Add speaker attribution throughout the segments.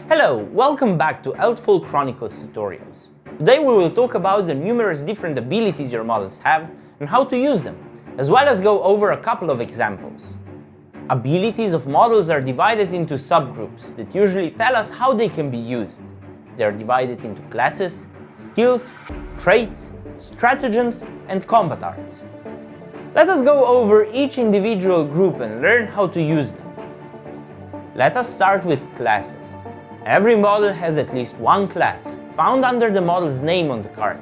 Speaker 1: Hello, welcome back to Eldfall Chronicles tutorials. Today we will talk about the numerous different abilities your models have and how to use them, as well as go over a couple of examples. Abilities of models are divided into subgroups that usually tell us how they can be used. They are divided into classes, skills, traits, stratagems, and combat arts. Let us go over each individual group and learn how to use them. Let us start with classes. Every model has at least one class, found under the model's name on the card.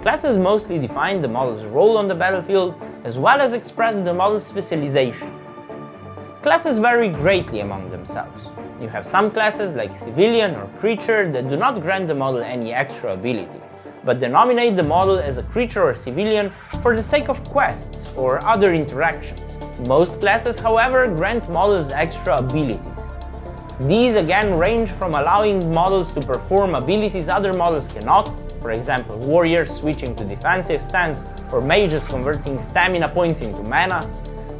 Speaker 1: Classes mostly define the model's role on the battlefield, as well as express the model's specialization. Classes vary greatly among themselves. You have some classes like civilian or creature that do not grant the model any extra ability, but denominate the model as a creature or civilian for the sake of quests or other interactions. Most classes, however, grant models extra abilities. These again range from allowing models to perform abilities other models cannot, for example warriors switching to defensive stance or mages converting stamina points into mana,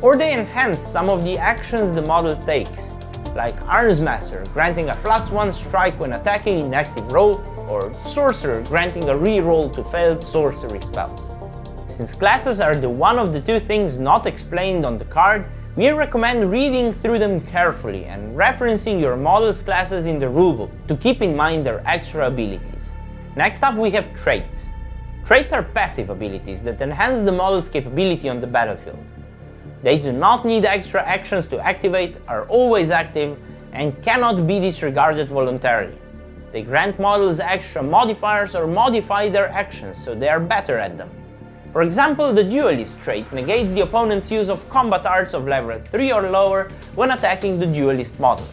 Speaker 1: or they enhance some of the actions the model takes, like Arms Master granting a +1 strike when attacking in active role, or Sorcerer granting a reroll to failed sorcery spells. Since classes are the one of the two things not explained on the card, we recommend reading through them carefully and referencing your model's classes in the rulebook to keep in mind their extra abilities. Next up we have traits. Traits are passive abilities that enhance the model's capability on the battlefield. They do not need extra actions to activate, are always active, and cannot be disregarded voluntarily. They grant models extra modifiers or modify their actions so they are better at them. For example, the Duelist trait negates the opponent's use of combat arts of level 3 or lower when attacking the Duelist model.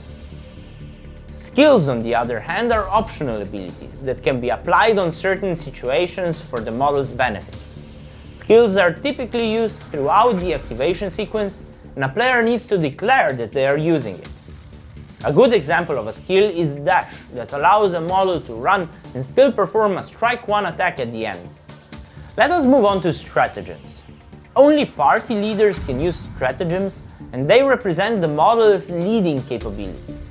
Speaker 1: Skills, on the other hand, are optional abilities that can be applied on certain situations for the model's benefit. Skills are typically used throughout the activation sequence, and a player needs to declare that they are using it. A good example of a skill is Dash, that allows a model to run and still perform a strike 1 attack at the end. Let us move on to stratagems. Only party leaders can use stratagems, and they represent the model's leading capabilities.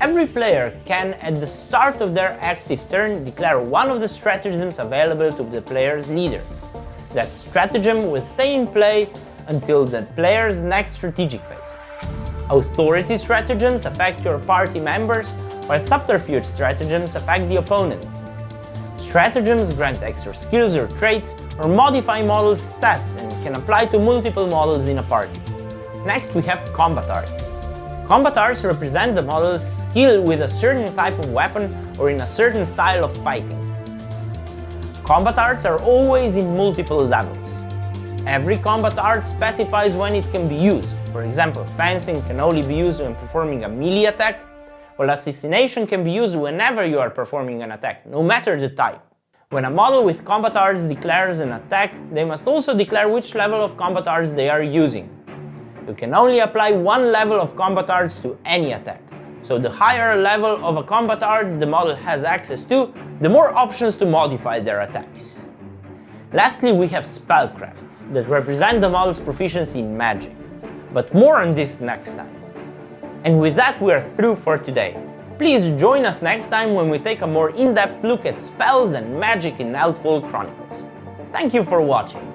Speaker 1: Every player can, at the start of their active turn, declare one of the stratagems available to the player's leader. That stratagem will stay in play until the player's next strategic phase. Authority stratagems affect your party members, while subterfuge stratagems affect the opponents. Stratagems grant extra skills or traits, or modify models' stats and can apply to multiple models in a party. Next we have combat arts. Combat arts represent the model's skill with a certain type of weapon or in a certain style of fighting. Combat arts are always in multiple levels. Every combat art specifies when it can be used. For example, fencing can only be used when performing a melee attack, while assassination can be used whenever you are performing an attack, no matter the type. When a model with combat arts declares an attack, they must also declare which level of combat arts they are using. You can only apply one level of combat arts to any attack, so the higher level of a combat art the model has access to, the more options to modify their attacks. Lastly, we have spellcrafts that represent the model's proficiency in magic, but more on this next time. And with that we are through for today. Please join us next time when we take a more in-depth look at spells and magic in Eldfall Chronicles. Thank you for watching.